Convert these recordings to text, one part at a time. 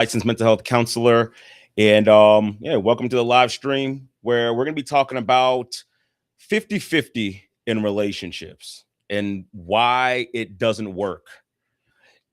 licensed mental health counselor. And yeah, welcome to the live stream where we're going to be talking about 50-50 in relationships and why it doesn't work.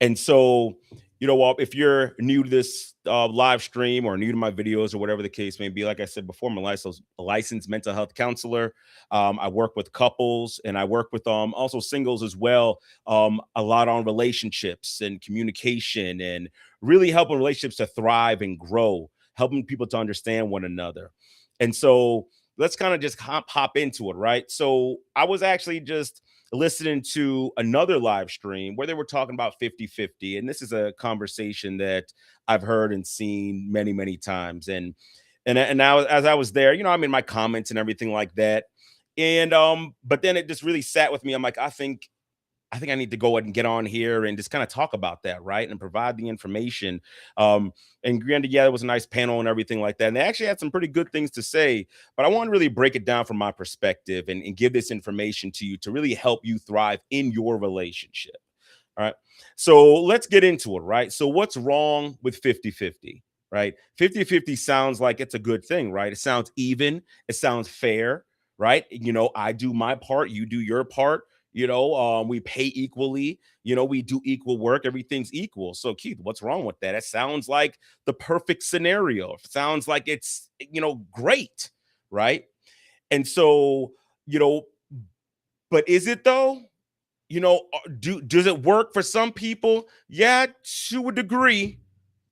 And so, if you're new to this live stream or new to my videos or whatever the case may be, like I said before, I'm a licensed mental health counselor. I work with couples and I work with also singles as well. A lot on relationships and communication and really helping relationships to thrive and grow, helping people to understand one another. And so let's kind of just hop into it, right? So I was actually just listening to another live stream where they were talking about 50-50, and this is a conversation that I've heard and seen many many times. And now as I was there, I'm in my comments and everything like that. And but then it just really sat with me. I'm like, I think I need to go ahead and get on here and just kind of talk about that, right? And provide the information. And granted, yeah, it was a nice panel and everything like that. And they actually had some pretty good things to say, but I want to really break it down from my perspective and give this information to you to really help you thrive in your relationship. All right. So let's get into it, right? So what's wrong with 50-50, right? 50-50 sounds like it's a good thing, right? It sounds even, it sounds fair, right? I do my part, you do your part. We pay equally, we do equal work, everything's equal. So Keith, what's wrong with that? It sounds like the perfect scenario. It sounds like it's great, right? And so, you know but is it though? Does it work for some people? Yeah, to a degree.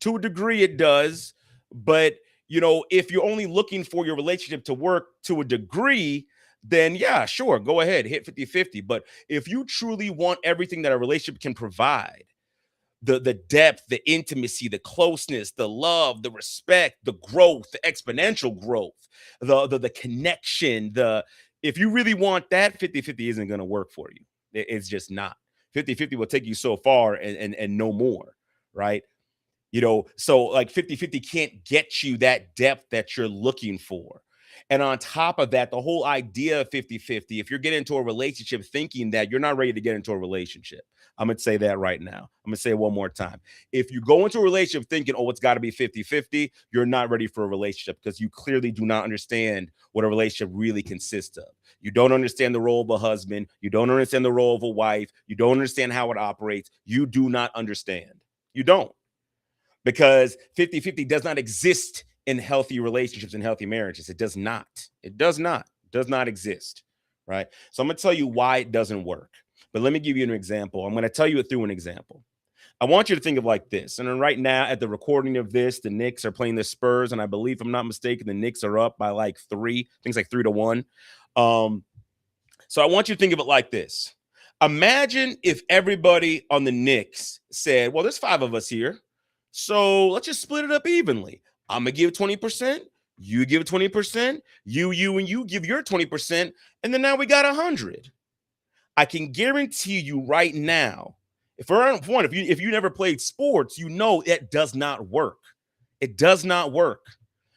To a degree it does. But if you're only looking for your relationship to work to a degree, then yeah, sure, go ahead, hit 50-50. But if you truly want everything that a relationship can provide, the depth, the intimacy, the closeness, the love, the respect, the growth, the exponential growth, the connection, the if you really want that, 50-50 isn't going to work for you. It's just not. 50-50 will take you so far and no more, right? So like 50-50 can't get you that depth that you're looking for. And on top of that, the whole idea of 50-50, if you're getting into a relationship thinking that you're not ready to get into a relationship, I'm going to say that right now. I'm going to say it one more time. If you go into a relationship thinking, oh, it's got to be 50-50, you're not ready for a relationship because you clearly do not understand what a relationship really consists of. You don't understand the role of a husband. You don't understand the role of a wife. You don't understand how it operates. You do not understand. You don't, because 50-50 does not exist in healthy relationships and healthy marriages. It does not. It does not. It does not exist. Right. So I'm going to tell you why it doesn't work. But let me give you an example. I'm going to tell you it through an example. I want you to think of like this. And then right now, at the recording of this, the Knicks are playing the Spurs. And I believe, if I'm not mistaken, the Knicks are up by like 3, things like 3-1. So I want you to think of it like this. Imagine if everybody on the Knicks said, well, there's 5 of us here, so let's just split it up evenly. I'm going to give 20%. You give 20%. And you give your 20%. And then now we got 100. I can guarantee you right now, if you never played sports, it does not work. It does not work.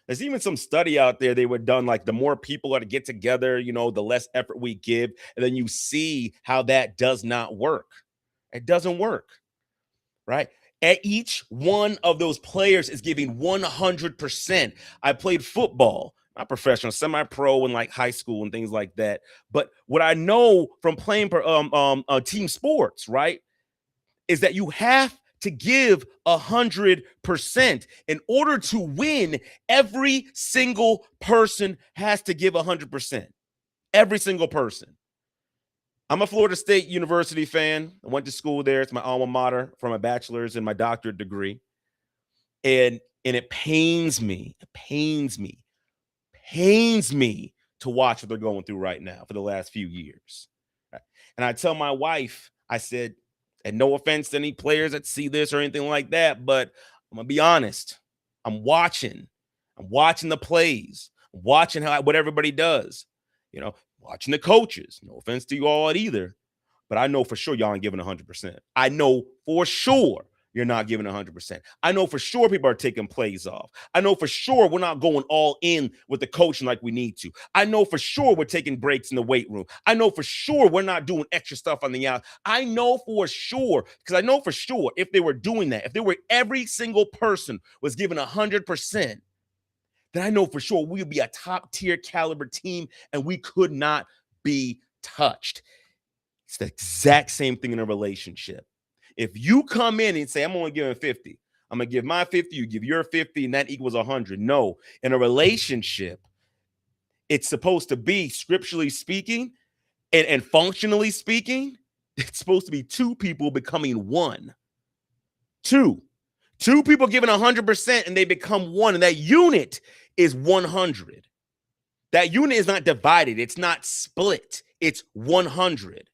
There's even some study out there they were done, like the more people are to get together, the less effort we give. And then you see how that does not work. It doesn't work, right? Each one of those players is giving 100%. I played football, not professional, semi-pro in like high school and things like that. But what I know from playing team sports, right, is that you have to give 100%. In order to win, every single person has to give 100%. Every single person. I'm a Florida State University fan. I went to school there. It's my alma mater for my bachelor's and my doctorate degree. And it pains me to watch what they're going through right now for the last few years. And I tell my wife, I said, and no offense to any players that see this or anything like that, but I'm going to be honest. I'm watching the plays. I'm watching what everybody does, watching the coaches. No offense to you all either, but I know for sure y'all ain't giving 100%. I know for sure you're not giving 100%. I know for sure people are taking plays off. I know for sure we're not going all in with the coaching like we need to. I know for sure we're taking breaks in the weight room. I know for sure we're not doing extra stuff on the out. I know for sure, because I know for sure if they were doing that, if they were every single person was given 100%, then I know for sure we would be a top tier caliber team and we could not be touched. It's the exact same thing in a relationship. If you come in and say, I'm only giving 50, I'm going to give my 50, you give your 50, and that equals 100. No, in a relationship, it's supposed to be, scripturally speaking and functionally speaking, it's supposed to be two people becoming one. Two people giving 100% and they become one, and that unit is 100. That unit is not divided. It's not split. It's 100.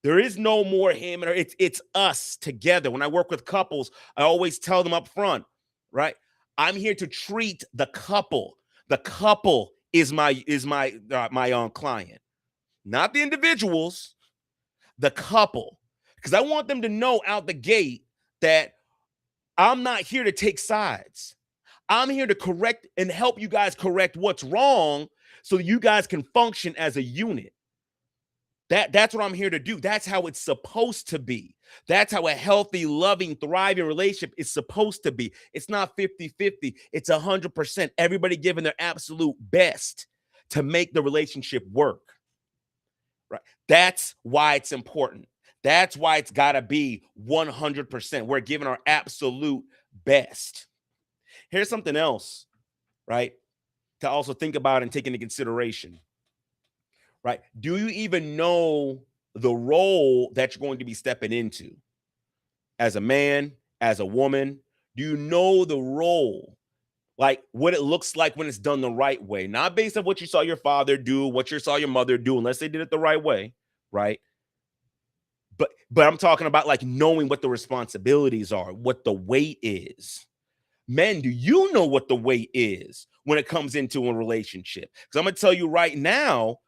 There is no more him and her. It's us together. When I work with couples, I always tell them up front, right? I'm here to treat the couple. The couple is my client, not the individuals. The couple, because I want them to know out the gate that I'm not here to take sides. I'm here to correct and help you guys correct what's wrong so you guys can function as a unit. That's what I'm here to do. That's how it's supposed to be. That's how a healthy, loving, thriving relationship is supposed to be. It's not 50-50. It's 100%. Everybody giving their absolute best to make the relationship work. Right? That's why it's important. That's why it's got to be 100%. We're giving our absolute best. Here's something else, right, to also think about and take into consideration. Right? Do you even know the role that you're going to be stepping into? As a man, as a woman, do you know the role? Like what it looks like when it's done the right way, not based on what you saw your father do, what you saw your mother do, unless they did it the right way, right? But I'm talking about like knowing what the responsibilities are, what the weight is. Men, do you know what the weight is when it comes into a relationship? Because I'm going to tell you right now,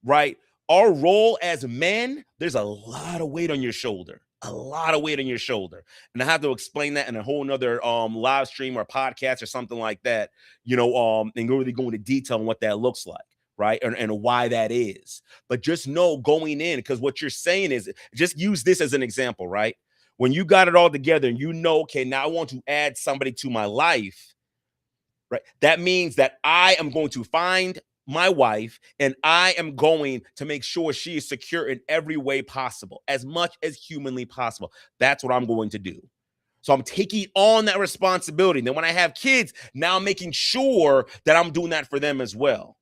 right? Our role as men, there's a lot of weight on your shoulder. A lot of weight on your shoulder. And I have to explain that in a whole nother live stream or podcast or something like that, and really go into detail on what that looks like, right? And why that is. But just know going in, because what you're saying is, just use this as an example, right? When you got it all together and okay, now I want to add somebody to my life, right? That means that I am going to find my wife and I am going to make sure she is secure in every way possible, as much as humanly possible. That's what I'm going to do. So I'm taking on that responsibility. And then when I have kids, now I'm making sure that I'm doing that for them as well.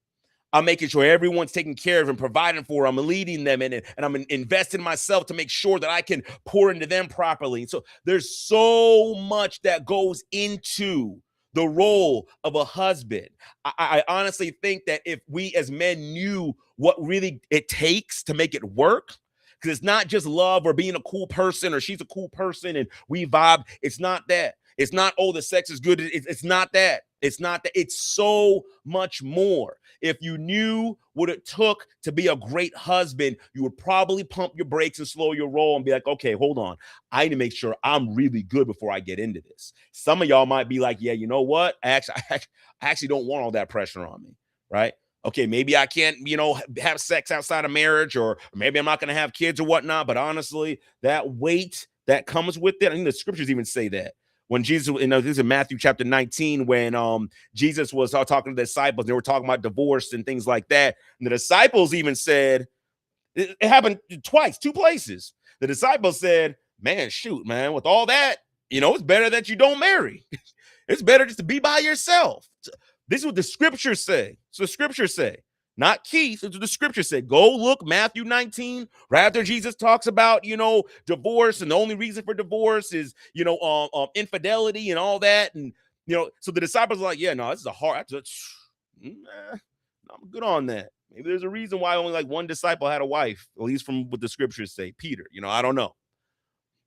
I'm making sure everyone's taken care of and providing for them. I'm leading them and I'm investing in myself to make sure that I can pour into them properly. So there's so much that goes into the role of a husband. I honestly think that if we as men knew what really it takes to make it work, because it's not just love or being a cool person or she's a cool person and we vibe. It's not that. It's not, oh, the sex is good. It's not that. It's not that. It's so much more. If you knew what it took to be a great husband, you would probably pump your brakes and slow your roll and be like, okay, hold on. I need to make sure I'm really good before I get into this. Some of y'all might be like, yeah, you know what? I actually don't want all that pressure on me, right? Okay, maybe I can't, have sex outside of marriage, or maybe I'm not going to have kids or whatnot. But honestly, that weight that comes with it, I think the scriptures even say that. When Jesus, this is in Matthew chapter 19, when Jesus was talking to the disciples, they were talking about divorce and things like that. And the disciples even said, it happened twice, two places. The disciples said, man, shoot, man, with all that, it's better that you don't marry. It's better just to be by yourself. This is what the scriptures say. So the scriptures say, not Keith. It's what the scriptures say. Go look Matthew 19. Right after Jesus talks about, divorce, and the only reason for divorce is, infidelity and all that. And, so the disciples are like, yeah, no, this is a hard, I'm good on that. Maybe there's a reason why only like one disciple had a wife, at least from what the scriptures say, Peter, I don't know.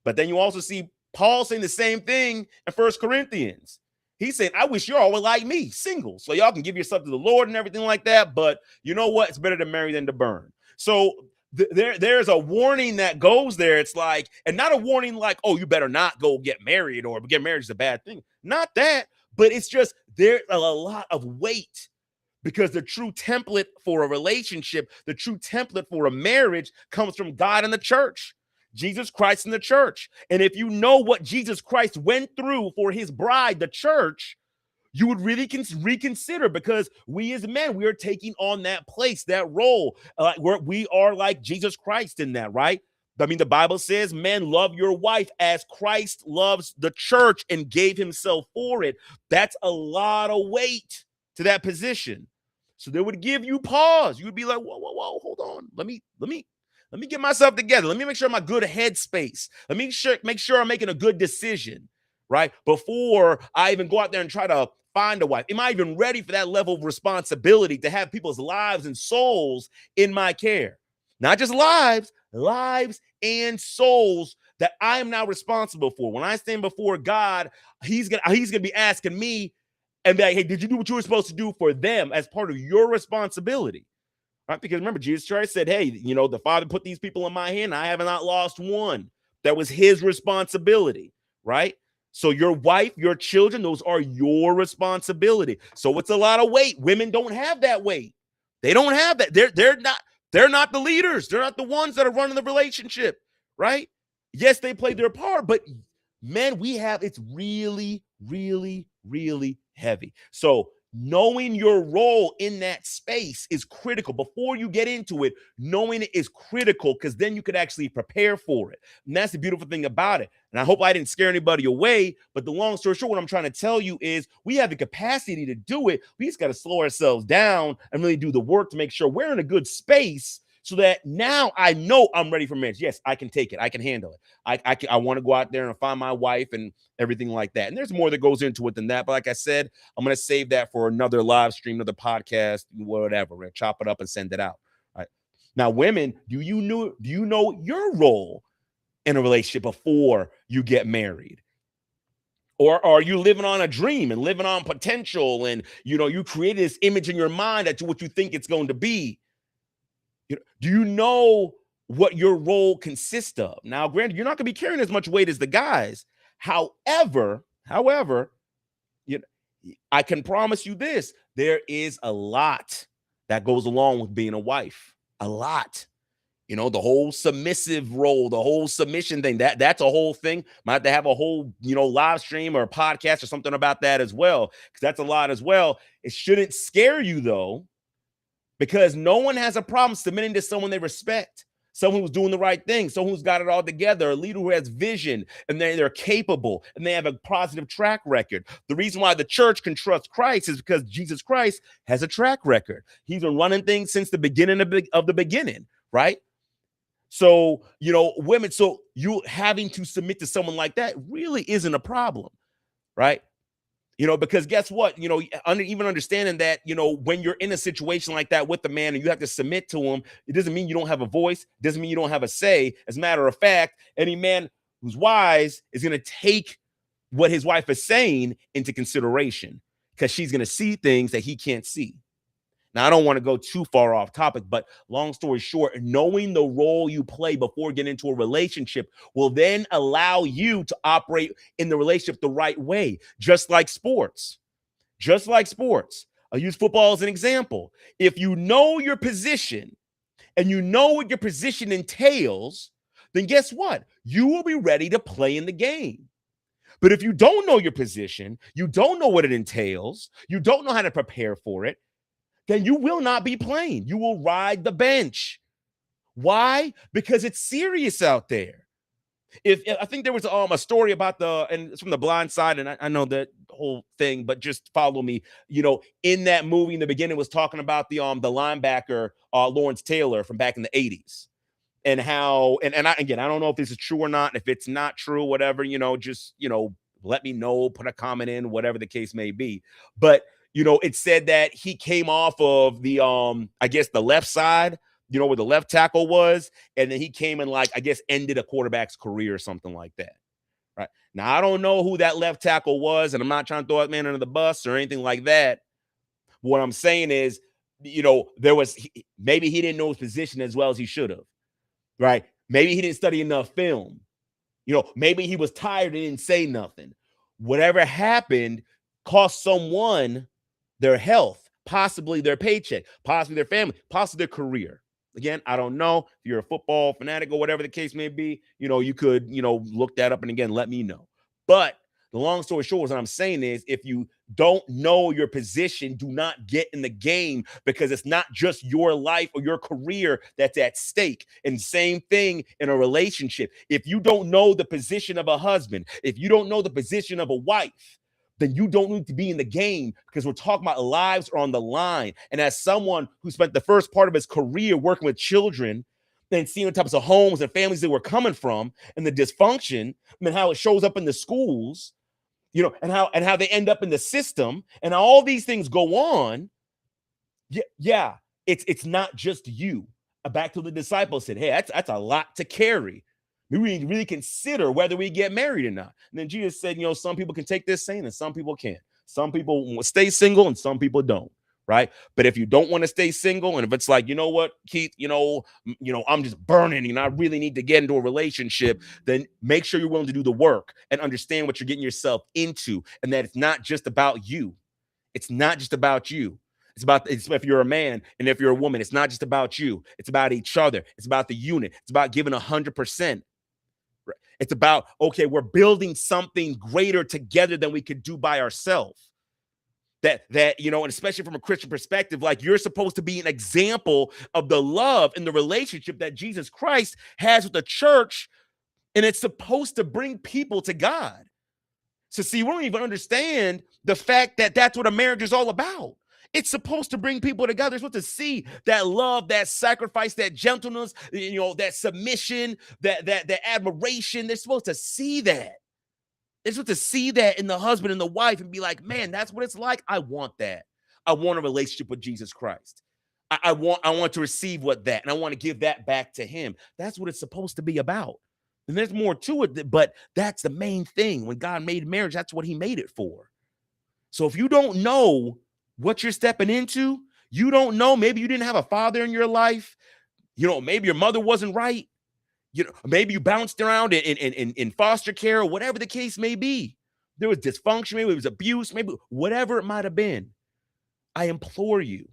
But then you also see Paul saying the same thing in 1 Corinthians. He's saying, I wish y'all were like me, single, so y'all can give yourself to the Lord and everything like that. But you know what? It's better to marry than to burn. So there's a warning that goes there. It's like, and not a warning like, oh, you better not go get married or get married is a bad thing. Not that, but it's just there's a lot of weight because the true template for a relationship, the true template for a marriage comes from God and the church, Jesus Christ and the church. And if you know what Jesus Christ went through for his bride, the church, you would really reconsider, because we as men, we are taking on that place, that role. We are like Jesus Christ in that, right? I mean, the Bible says, men, love your wife as Christ loves the church and gave himself for it. That's a lot of weight to that position. So they would give you pause. You would be like, whoa, hold on. Let me get myself together. Let me make sure I'm in a good headspace. Let me make sure I'm making a good decision, right? Before I even go out there and try to find a wife. Am I even ready for that level of responsibility to have people's lives and souls in my care? Not just lives and souls that I am now responsible for. When I stand before God, he's gonna be asking me and be like, hey, did you do what you were supposed to do for them as part of your responsibility? Right? Because remember, Jesus Christ said, hey, the Father put these people in my hand. I have not lost one. That was his responsibility, right? So your wife, your children, those are your responsibility. So it's a lot of weight. Women don't have that weight. They don't have that. They're not the leaders. They're not the ones that are running the relationship, right? Yes, they play their part, but men, it's really, really, really heavy. So knowing your role in that space is critical. Before you get into it, knowing it is critical, because then you could actually prepare for it. And that's the beautiful thing about it. And I hope I didn't scare anybody away, but the long story short, what I'm trying to tell you is we have the capacity to do it. We just got to slow ourselves down and really do the work to make sure we're in a good space, so that now I know I'm ready for marriage. Yes, I can take it. I can handle it. I want to go out there and find my wife and everything like that. And there's more that goes into it than that. But like I said, I'm going to save that for another live stream, another podcast, whatever. We're going to chop it up and send it out. All right. Now, women, do you know your role in a relationship before you get married? Or are you living on a dream and living on potential, and you created this image in your mind that's what you think it's going to be? Do you know what your role consists of? Now, granted, you're not going to be carrying as much weight as the guys. However, I can promise you this: there is a lot that goes along with being a wife. A lot. The whole submissive role, the whole submission thing, that's a whole thing. Might have to have a whole, live stream or a podcast or something about that as well, because that's a lot as well. It shouldn't scare you, though, because no one has a problem submitting to someone they respect, someone who's doing the right thing, someone who's got it all together, a leader who has vision, and they're capable, and they have a positive track record. The reason why the church can trust Christ is because Jesus Christ has a track record. He's been running things since the beginning of the beginning, right? So, women, so you having to submit to someone like that really isn't a problem, right? Because guess what? Even understanding that, when you're in a situation like that with the man and you have to submit to him, it doesn't mean you don't have a voice. It doesn't mean you don't have a say. As a matter of fact, any man who's wise is going to take what his wife is saying into consideration, because she's going to see things that he can't see. Now, I don't want to go too far off topic, but long story short, knowing the role you play before getting into a relationship will then allow you to operate in the relationship the right way, just like sports. Just like sports. I'll use football as an example. If you know your position and you know what your position entails, then guess what? You will be ready to play in the game. But if you don't know your position, you don't know what it entails, you don't know how to prepare for it, then you will not be playing. You will ride the bench. Why? Because it's serious out there. If I think there was a story about and it's from The Blind Side, and I know that whole thing, but just follow me. In that movie in the beginning was talking about the linebacker Lawrence Taylor from back in the 80s, and how and I don't know if this is true or not. If it's not true, whatever, just let me know, put a comment in, whatever the case may be. But it said that he came off of the I guess the left side, where the left tackle was, and then he came and ended a quarterback's career or something like that. Right. Now, I don't know who that left tackle was, and I'm not trying to throw that man under the bus or anything like that. What I'm saying is, maybe he didn't know his position as well as he should have. right? Maybe he didn't study enough film. Maybe he was tired and didn't say nothing. Whatever happened cost someone their health, possibly their paycheck, possibly their family, possibly their career. Again, I don't know if you're a football fanatic or whatever the case may be. You could, look that up and again, let me know. But the long story short, what I'm saying is, if you don't know your position, do not get in the game, because it's not just your life or your career that's at stake. And same thing in a relationship. If you don't know the position of a husband, if you don't know the position of a wife, then you don't need to be in the game, because we're talking about lives are on the line. And as someone who spent the first part of his career working with children and seeing the types of homes and families they were coming from and the dysfunction and how it shows up in the schools, and how they end up in the system and all these things go on. Yeah, it's not just you. Back to the disciples said, hey, that's a lot to carry. We need to really consider whether we get married or not. And then Jesus said, some people can take this saying and some people can't. Some people stay single and some people don't, right? But if you don't want to stay single, and if it's like, you know what, Keith, I'm just burning, I really need to get into a relationship, then make sure you're willing to do the work and understand what you're getting yourself into, and that it's not just about you. It's not just about you. It's if you're a man and if you're a woman, it's not just about you. It's about each other. It's about the unit. It's about giving 100%. It's about, okay, we're building something greater together than we could do by ourselves. That and especially from a Christian perspective, like, you're supposed to be an example of the love and the relationship that Jesus Christ has with the church, and it's supposed to bring people to God. So see, we don't even understand the fact that that's what a marriage is all about. It's supposed to bring people together. It's supposed to see that love, that sacrifice, that gentleness, that submission, that admiration. They're supposed to see that. They're supposed to see that in the husband and the wife and be like, man, that's what it's like. I want that. I want a relationship with Jesus Christ. I want to receive that, and I want to give that back to him. That's what it's supposed to be about. And there's more to it, but that's the main thing. When God made marriage, that's what he made it for. So if you don't know what you're stepping into, you don't know, maybe you didn't have a father in your life, maybe your mother wasn't right, maybe you bounced around in foster care, or whatever the case may be. There was dysfunction, maybe it was abuse, maybe whatever it might have been. I implore you,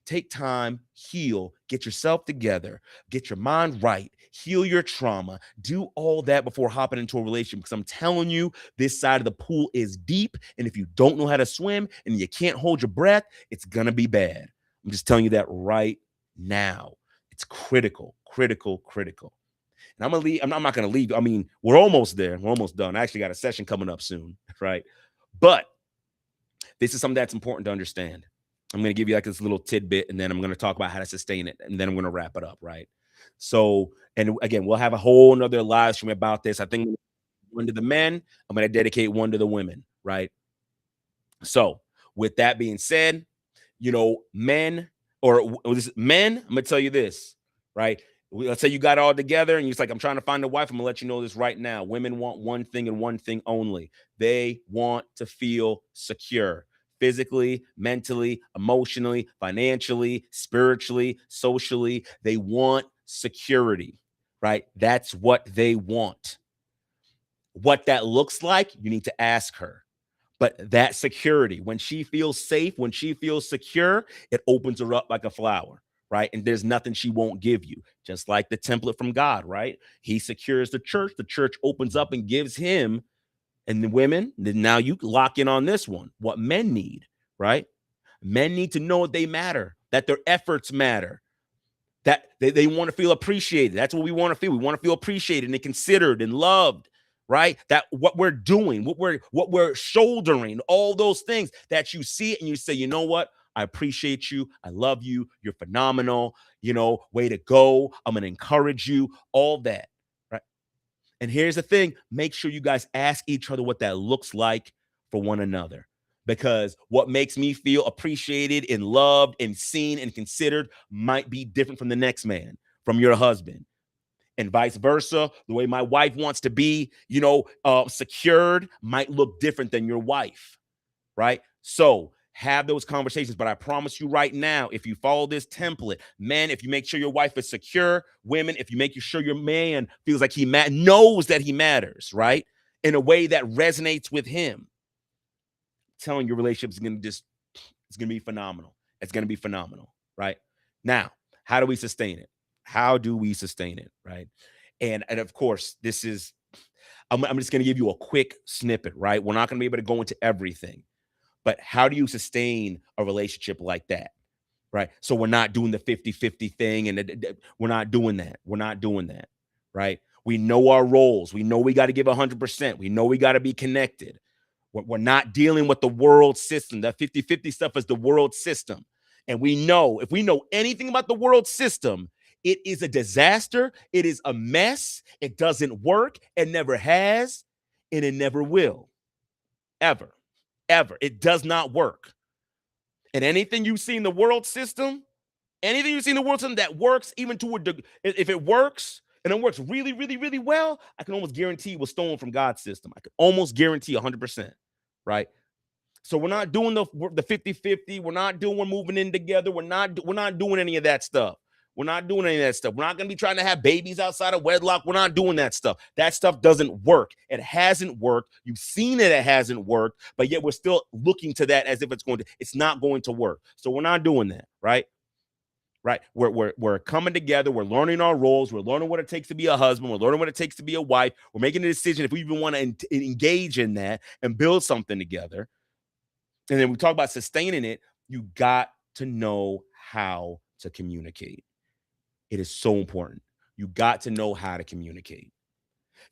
take time, heal, get yourself together, get your mind right, heal your trauma, do all that before hopping into a relationship. Because I'm telling you, this side of the pool is deep. And if you don't know how to swim and you can't hold your breath, it's going to be bad. I'm just telling you that right now. It's critical. And I'm going to leave. I'm not going to leave. I mean, we're almost there. We're almost done. I actually got a session coming up soon, right? But this is something that's important to understand. I'm going to give you like this little tidbit, and then I'm going to talk about how to sustain it, and then I'm going to wrap it up, right? So, and again, we'll have a whole nother live stream about this. I think one to the men, I'm going to dedicate one to the women, right? So with that being said, men, I'm going to tell you this, right? Let's say you got it all together and you're like, I'm trying to find a wife. I'm gonna let you know this right now. Women want one thing and one thing only. They want to feel secure. Physically, mentally, emotionally, financially, spiritually, socially. They want security, right? That's what they want. What that looks like, you need to ask her. But that security, when she feels safe, when she feels secure, it opens her up like a flower, right? And there's nothing she won't give you. Just like the template from God, right? He secures the church opens up and gives him. And the women, then now you lock in on this one, what men need, right? Men need to know that they matter, that their efforts matter, that they want to feel appreciated. That's what we want to feel. We want to feel appreciated and considered and loved, right? That what we're doing, what we're shouldering, all those things that you see it and you say, you know what? I appreciate you. I love you. You're phenomenal. Way to go. I'm going to encourage you, all that. And here's the thing, make sure you guys ask each other what that looks like for one another, because what makes me feel appreciated and loved and seen and considered might be different from the next man, from your husband, and vice versa. The way my wife wants to be, secured might look different than your wife, right? So Have those conversations. But I promise you right now, if you follow this template, men, if you make sure your wife is secure, women, if you make sure your man feels like he knows that he matters, right? In a way that resonates with him, I'm telling your relationship is going to it's going to be phenomenal. It's going to be phenomenal, right? Now, how do we sustain it? How do we sustain it, right? And of course, this is, I'm just going to give you a quick snippet, right? We're not going to be able to go into everything, but how do you sustain a relationship like that, right? So we're not doing the 50-50 thing, and we're not doing that. We're not doing that, right? We know our roles. We know we got to give 100%. We know we got to be connected. We're not dealing with the world system. That 50-50 stuff is the world system. And we know, if we know anything about the world system, it is a disaster. It is a mess. It doesn't work. It never has, and it never will. Ever. Ever. It does not work. And anything you see in the world system, that works, even to a degree, if it works, and it works really, really, really well, I can almost guarantee it was stolen from God's system. I can almost guarantee 100%, right? So we're not doing the 50-50. We're moving in together. We're not doing any of that stuff. We're not doing any of that stuff. We're not going to be trying to have babies outside of wedlock. We're not doing that stuff. That stuff doesn't work. It hasn't worked. You've seen it hasn't worked, but yet we're still looking to that as if it's not going to work. So we're not doing that, right? Right. We're coming together. We're learning our roles. We're learning what it takes to be a husband. We're learning what it takes to be a wife. We're making a decision if we even want to engage in that and build something together. And then we talk about sustaining it. You got to know how to communicate. It is so important. You got to know how to communicate.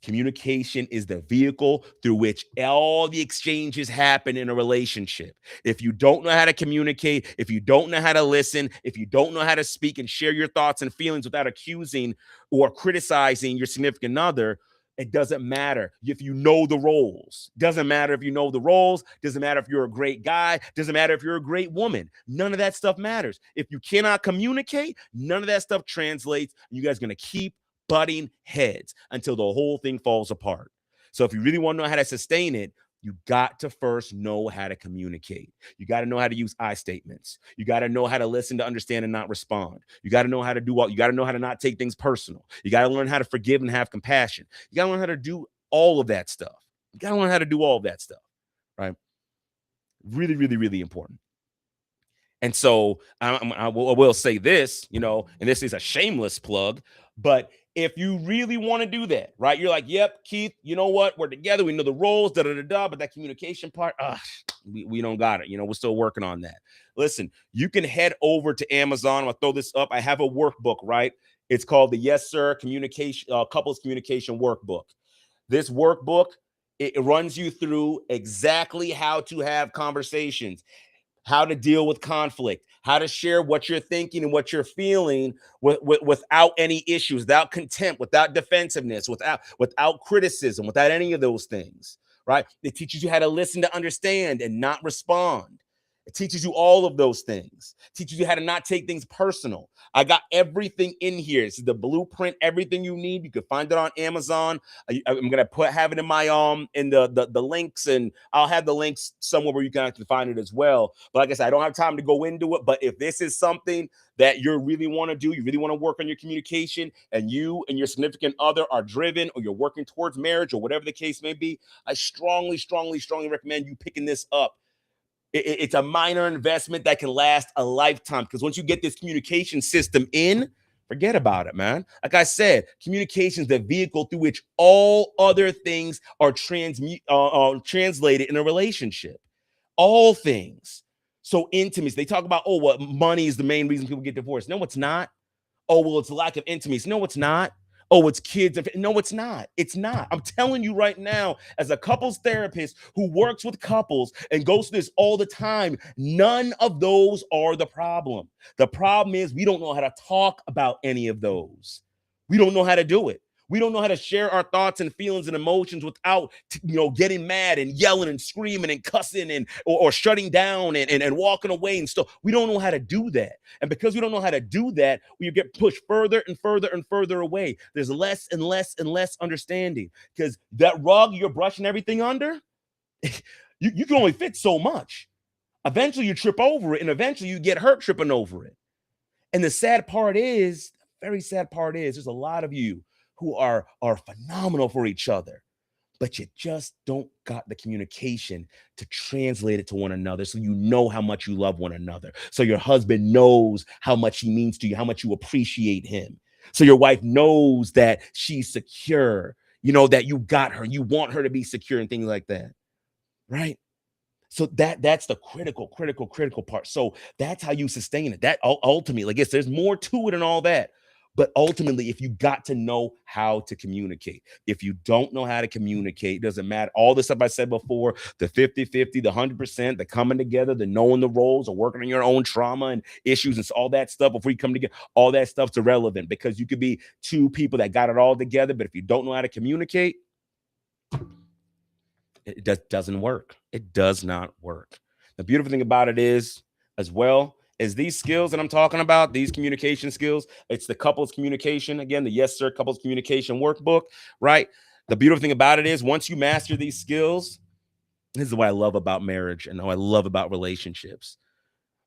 Communication is the vehicle through which all the exchanges happen in a relationship. If you don't know how to communicate, if you don't know how to listen, if you don't know how to speak and share your thoughts and feelings without accusing or criticizing your significant other, it doesn't matter if you know the roles. Doesn't matter if you know the roles. Doesn't matter if you're a great guy. Doesn't matter if you're a great woman. None of that stuff matters. If you cannot communicate, none of that stuff translates. You guys are going to keep butting heads until the whole thing falls apart. So if you really want to know how to sustain it, you got to first know how to communicate. You got to know how to use I statements. You got to know how to listen to understand and not respond. You got to know how to you got to know how to not take things personal. You got to learn how to forgive and have compassion. You got to learn how to do all of that stuff. You got to learn how to do all of that stuff, right? Really, really, really important. And so I will say this, and this is a shameless plug, but if you really want to do that, right? You're like, yep, Keith, you know what? We're together. We know the roles, but that communication part, we don't got it. We're still working on that. Listen, you can head over to Amazon. I'll throw this up. I have a workbook, right? It's called the Yes Sir Couples Communication Workbook. This workbook, it runs you through exactly how to have conversations, how to deal with conflict, how to share what you're thinking and what you're feeling without any issues, without contempt, without defensiveness, without criticism, without any of those things, right? It teaches you how to listen to understand and not respond. It teaches you all of those things. It teaches you how to not take things personal. I got everything in here. It's the blueprint, everything you need. You can find it on Amazon. I'm gonna have it in my in the links, and I'll have the links somewhere where you can actually find it as well. But like I said, I don't have time to go into it. But if this is something that you really want to do, you really want to work on your communication, and you and your significant other are driven, or you're working towards marriage, or whatever the case may be, I strongly, strongly, strongly recommend you picking this up. It's a minor investment that can last a lifetime, because once you get this communication system in, forget about it, man. Like I said, communication is the vehicle through which all other things are translated in a relationship. All things. So intimacy. They talk about, money is the main reason people get divorced. No, it's not. Oh, well, it's lack of intimacy. No, it's not. Oh, it's kids. No, it's not. It's not. I'm telling you right now, as a couples therapist who works with couples and goes through this all the time, none of those are the problem. The problem is we don't know how to talk about any of those. We don't know how to do it. We don't know how to share our thoughts and feelings and emotions without, getting mad and yelling and screaming and cussing and or shutting down and walking away and stuff. We don't know how to do that. And because we don't know how to do that, we get pushed further and further and further away. There's less and less and less understanding, because that rug you're brushing everything under, you can only fit so much. Eventually you trip over it, and eventually you get hurt tripping over it. And the sad part is, very sad part is, there's a lot of you who are phenomenal for each other, but you just don't got the communication to translate it to one another, so you know how much you love one another. So your husband knows how much he means to you, how much you appreciate him. So your wife knows that she's secure, that you got her, you want her to be secure and things like that, right? So that's the critical part. So that's how you sustain it. That ultimately, I guess there's more to it and all that. But ultimately, if you got to know how to communicate, if you don't know how to communicate, it doesn't matter. All the stuff I said before, the 50-50, the 100%, the coming together, the knowing the roles, or working on your own trauma and issues and all that stuff before you come together, all that stuff's irrelevant, because you could be two people that got it all together. But if you don't know how to communicate, it doesn't work. It does not work. The beautiful thing about it is, as well, is these skills that I'm talking about, these communication skills, it's the couples communication, again, the Yes Sir Couples Communication Workbook, right? The beautiful thing about it is, once you master these skills, this is what I love about marriage and what I love about relationships.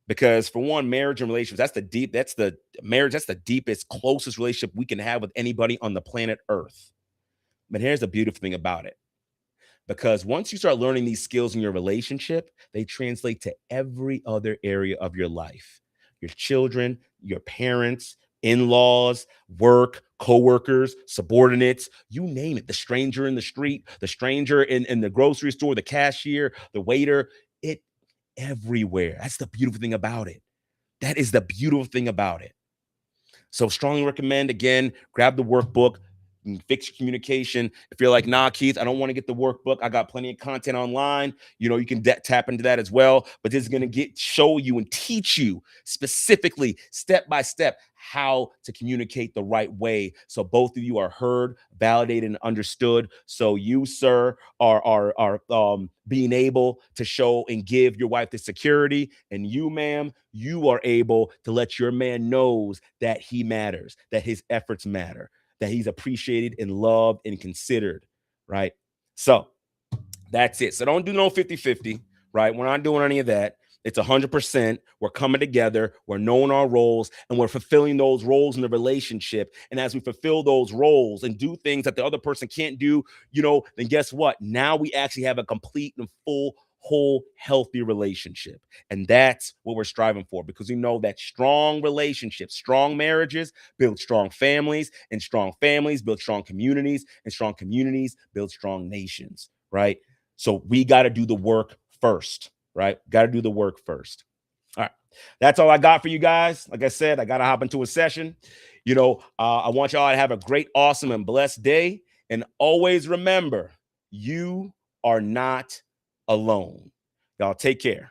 Because for one, marriage and relationships, that's the deepest, closest relationship we can have with anybody on the planet Earth. But here's the beautiful thing about it. Because once you start learning these skills in your relationship, they translate to every other area of your life. Your children, your parents, in-laws, work, coworkers, subordinates, you name it. The stranger in the street, the stranger in the grocery store, the cashier, the waiter, it everywhere. That's the beautiful thing about it. That is the beautiful thing about it. So strongly recommend, again, grab the workbook, fix your communication. If you're like, nah, Keith, I don't want to get the workbook, I got plenty of content online, you can tap into that as well. But this is going to show you and teach you specifically, step by step, how to communicate the right way, so both of you are heard, validated, and understood. So you, sir, are being able to show and give your wife the security, and you, ma'am, you are able to let your man knows that he matters, that his efforts matter, that he's appreciated and loved and considered, right? So that's it. So don't do no 50-50, right? We're not doing any of that. It's 100%. We're coming together. We're knowing our roles, and we're fulfilling those roles in the relationship. And as we fulfill those roles and do things that the other person can't do, then guess what? Now we actually have a complete and full, whole, healthy relationship. And that's what we're striving for, because we know that strong relationships, strong marriages build strong families, and strong families build strong communities, and strong communities build strong nations, right? So we got to do the work first, right? Got to do the work first. All right. That's all I got for you guys. Like I said, I got to hop into a session. I want y'all to have a great, awesome, and blessed day. And always remember, you are not alone. Y'all take care.